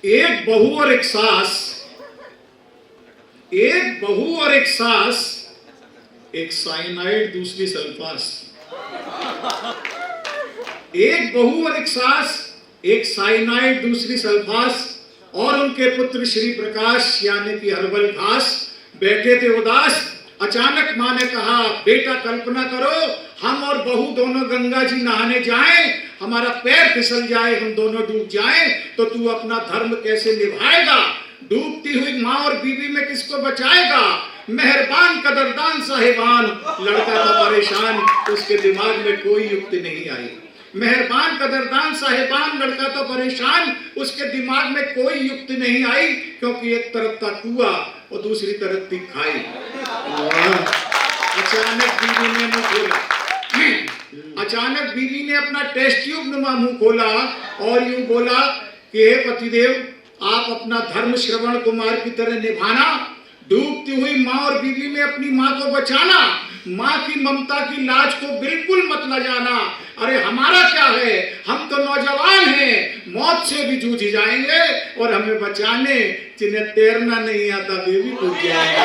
एक बहू और एक सास, एक बहू और एक सास, एक साइनाइड दूसरी सल्फास। एक बहू और एक सास, एक साइनाइड दूसरी सल्फास, और उनके पुत्र श्री प्रकाश यानी कि हर्बल घास बैठे थे उदास। अचानक मां ने कहा, बेटा कल्पना करो हम और बहू दोनों गंगा जी नहाने जाएं, हमारा पैर फिसल जाए, हम दोनों डूब जाएं, तो तू अपना धर्म कैसे निभाएगा? डूबती हुई माँ और बीवी में किसको बचाएगा? मेहरबान कदरदान साहिबान, लड़का था परेशान, उसके दिमाग में कोई युक्ति नहीं आई। मेहरबान कदरदान साहिबान, लड़का तो परेशान, उसके दिमाग में कोई युक्ति नहीं आई, क्योंकि एक तरफ था कुआं और दूसरी तरफ थी खाई। अचानक बीवी ने मुंह खोला, अचानक बीवी ने अपना टेस्ट ट्यूब नुमा मुंह खोला और यूं बोला कि हे पतिदेव, आप अपना धर्म श्रवण कुमार की तरह निभाना, डूबती हुई माँ और बीवी में अपनी माँ को बचाना, माँ की ममता की लाज को बिल्कुल मत ला जाना। अरे हमारा क्या है, हम तो नौजवान हैं, मौत से भी जूझ जाएंगे, और हमें बचाने जिन्हें तैरना नहीं आता वे भी डूब जाएंगे।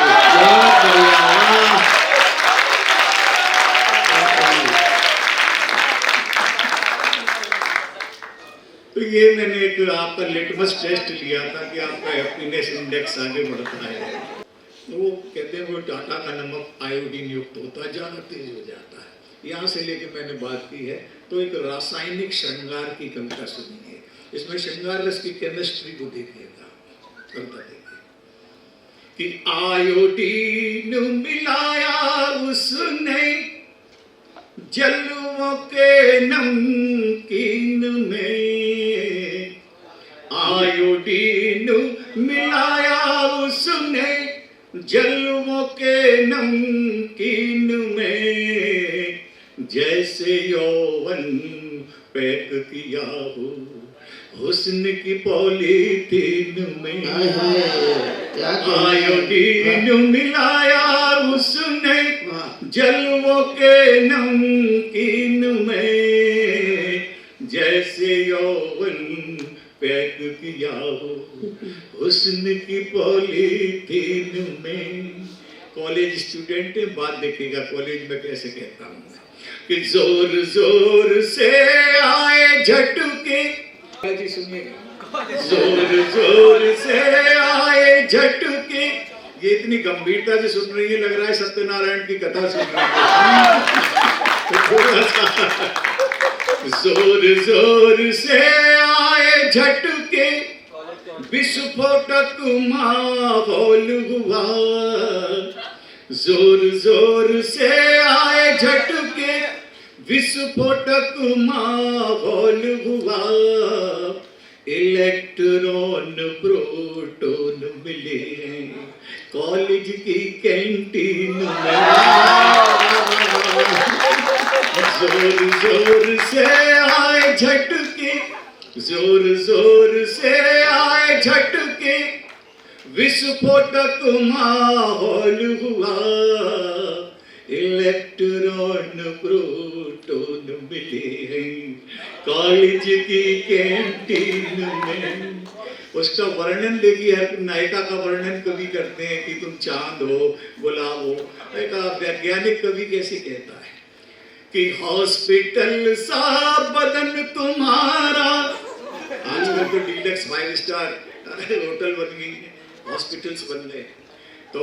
तो ये मैंने एक आपका लिटमस टेस्ट लिया था कि आपका हैप्पीनेस इंडेक्स आगे बढ़ता है। वो कहते हैं वो टाटा का नमक आयोडीन युक्त होता है, ज्यादा तेज हो जाता है। यहाँ से लेके मैंने बात की है तो एक रासायनिक श्रृंगार की कविता सुनी है, इसमें श्रृंगार रस की केमिस्ट्री को देखिएगा, कविता देखिए कि आयोडीन मिलाया उसने जलवों के नमकीन में, आयोडीन मिलाया उसने जलवों के नमकीन में, जैसे यौवन पैक किया हो हुस्न की पॉलीथीन में। आयोडीन मिलाया उसने जलवों के नमकीन में, जैसे यौवन पैक किया हो हुस्न की पॉलीथीन में। कॉलेज स्टूडेंट बात देखिएगा, कॉलेज में कैसे कहता हूँ कि जोर जोर से आए झटके, जी सुनिएगा, जोर जोर से आए झटके। ये इतनी गंभीरता से सुन रही है, लग रहा है सत्यनारायण की कथा सुन रही है। थोड़ा सा जोर जोर से आए झटके, विस्फोटक माहौल हुआ, जोर जोर से आए झटके, विस्फोटक माहौल हुआ, इलेक्ट्रॉन प्रोटॉन मिले हैं कॉलेज की कैंटीन में। जोर जोर से आए झटके, जोर जोर से आए झटके, विस्फोटक माहौल हुआ, इलेक्ट्रॉन प्रोटॉन मिले हैं कॉलेज की कैंटीन में। उसका वर्णन देखिए, हर नायिका का वर्णन कवि करते हैं कि तुम चांद हो, गुलाब हो। एक वैज्ञानिक कवि कैसे कहता है कि हॉस्पिटल सा बदन तुम्हारा, आजकल तो डीलक्स 5 स्टार होटल बन गई है, हॉस्पिटल्स बन गए, तो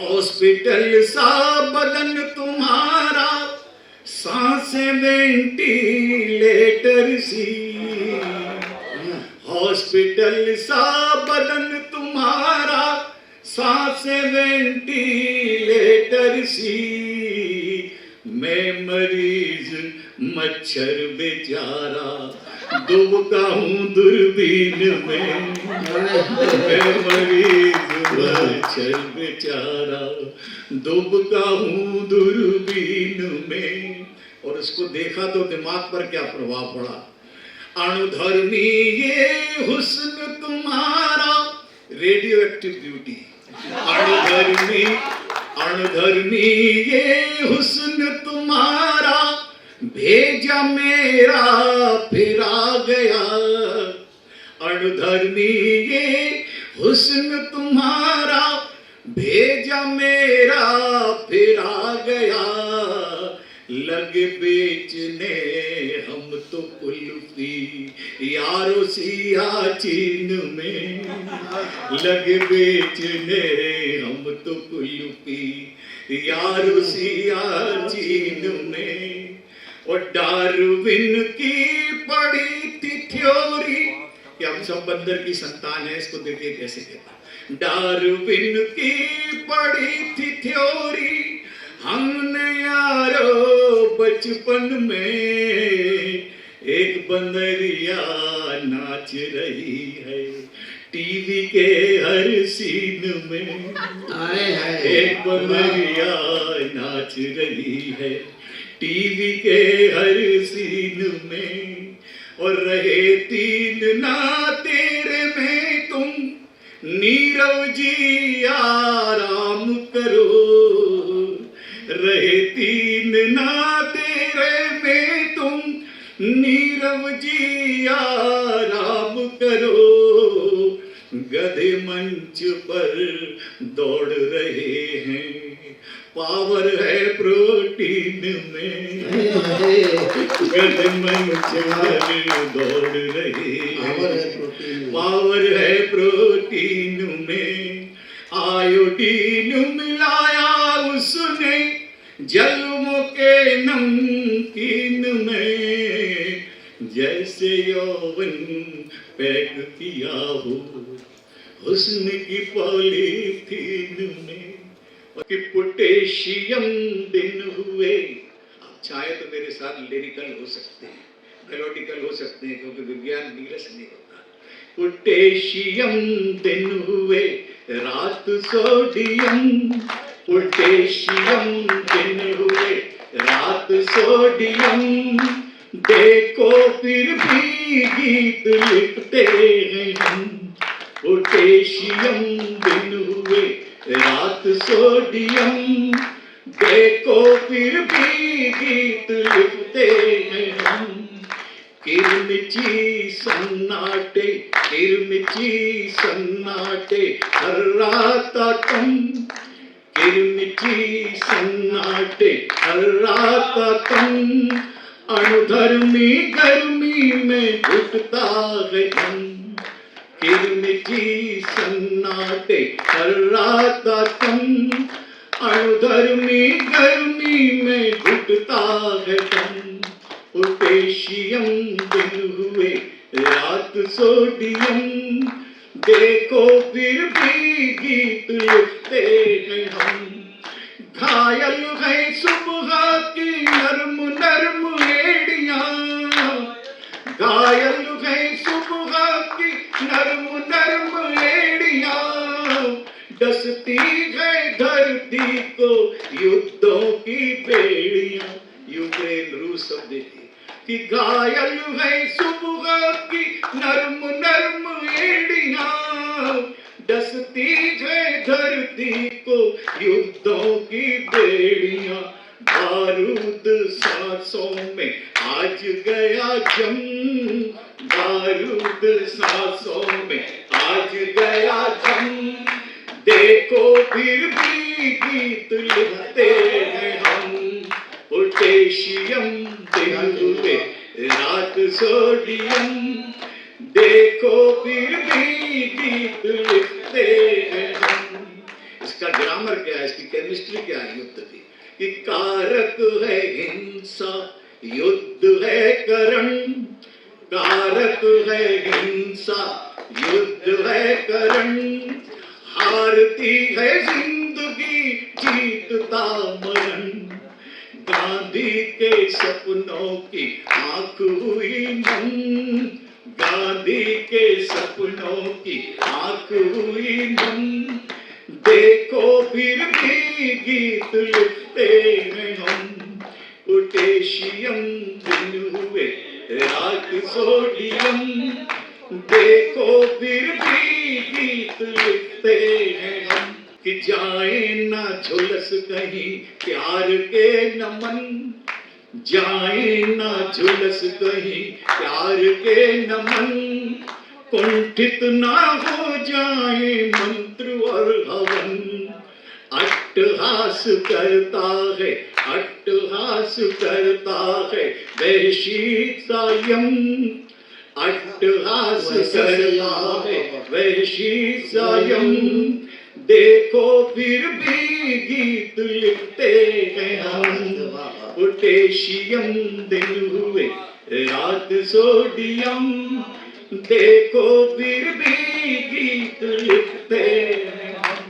हॉस्पिटल सा बदन तुम्हारा, सांसें वेंटिलेटर सी, हॉस्पिटल सा बदन तुम्हारा, सांसें वेंटिलेटर सी, मैं मरीज मच्छर बेचारा, दुबका हूँ दूरबीन में, मैं मरीज मच्छर बेचारा, दुबका हूँ दूरबीन में। और उसको देखा तो दिमाग पर क्या प्रभाव पड़ा, अणुधर्मी ये हुस्न तुम्हारा, रेडियो एक्टिव ब्यूटी, अणुधर्मी अणुधर्मी ये हुस्न तुम्हारा, भेजा मेरा फिर आ गया, अणुधर्मी ये हुस्न तुम्हारा, भेजा मेरा फिर आ गया। लग बेचने हम तो कुल्फी यारो सियाचिन में, लग बेचने हम तो कुल्फी यारो सियाचिन में। और डार्विन की पड़ी थी थ्योरी कि हम सब बंदर की संतान है, इसको देखिए कैसे कहता। डार्विन की पड़ी थी थ्योरी, हमने यारो बचपन में। एक बंदरिया नाच रही है टीवी के हर सीन में, एक बंदरिया नाच रही है टीवी के हर सीन में। और रहे तीन ना तेरे में तुम, नीरव जी आराम करो। रहे तीन ना तेरे में तुम, नीरव जी आराम करो। गधे मंच पर दौड़ रहे हैं, पावर है प्रोटीन में। गधे मंच पर दौड़ रहे हैं, पावर है प्रोटीन में। आयोडीन मिलाया उसने जन्मों के नमकीन में, जैसे यौवन पैक किया हो हुस्न की पॉलीथीन में। कि पोटेशियम दिन हुए, आप चाहे तो मेरे साथ लिरिकल हो सकते हैं, मेलोडिकल हो सकते हैं, क्योंकि विज्ञान नीरस नहीं होता। पोटेशियम दिन हुए रात सोडियम, पोटेशियम दिन हुए रात सोडियम। देखो फिर भी गीत लिखते हैं हम, पोटेशियम दिन हुए रात सोडियम। देखो फिर भी गीत लिखते हैं हम। किरमिची सन्नाटे, किरमिची सन्नाटे हर्राता तुम, किरमिची सन्नाटे हर्राता तुम। अणुधर्मी गर्मी में घुटता है हम, किरमिची सन्नाटे हर्राता तुम। अणुधर्मी गर्मी में घुटता है तुम। पोटेशियम दिन हुए रात सोडियम। देखो फिर भी गीत लिखते हैं हम। घायल है सुबह की नर्म नर्म एड़ियां, घायल है सुबह की नर्म नर्म एड़ियां। डसती है धरती को युद्धों की बेड़ियां। यूक्रेन रूस सब देखिए कि घायल है सुबह की नर्म नर्म एड़ियां। डसती है धरती को युद्धों की बेड़ियां। बारूद सांसों में आज गया जम, बारूद सांसों में आज गया जम। देखो फिर भी गीत लिखते हैं हम। पोटेशियम दिन हुए रात सोडियम। देखो फिर भी गीत लिखते हैं हम। इसका ग्रामर क्या है, इसकी केमिस्ट्री क्या है युद्ध की? कि कारक है हिंसा, युद्ध है करण। कारक है हिंसा, युद्ध है करण। हारती है जिंदगी, जीतता मरण। गांधी के सपनों की आंख हुई नम, गांधी के सपनों की आंख हुई नम। देखो फिर भी गीत लिखते हैं हम। पोटेशियम दिन हुए रात सोडियम। देखो फिर भी गीत लिखते हैं हम। कि जाए ना झुलस कहीं प्यार के नमन, जाए ना झुलस कहीं प्यार के नमन। कुंठित ना हो जाए मंत्र और हवन। अट्टहास करता है, अट्टहास करता है वैशी सायं। अट्टहास करता है वैशी सायं। देखो फिर भी गीत लिखते हैं हम। पोटेशियम दिन हुए रात सोडियम। देखो फिर भी गीत लिखते हैं।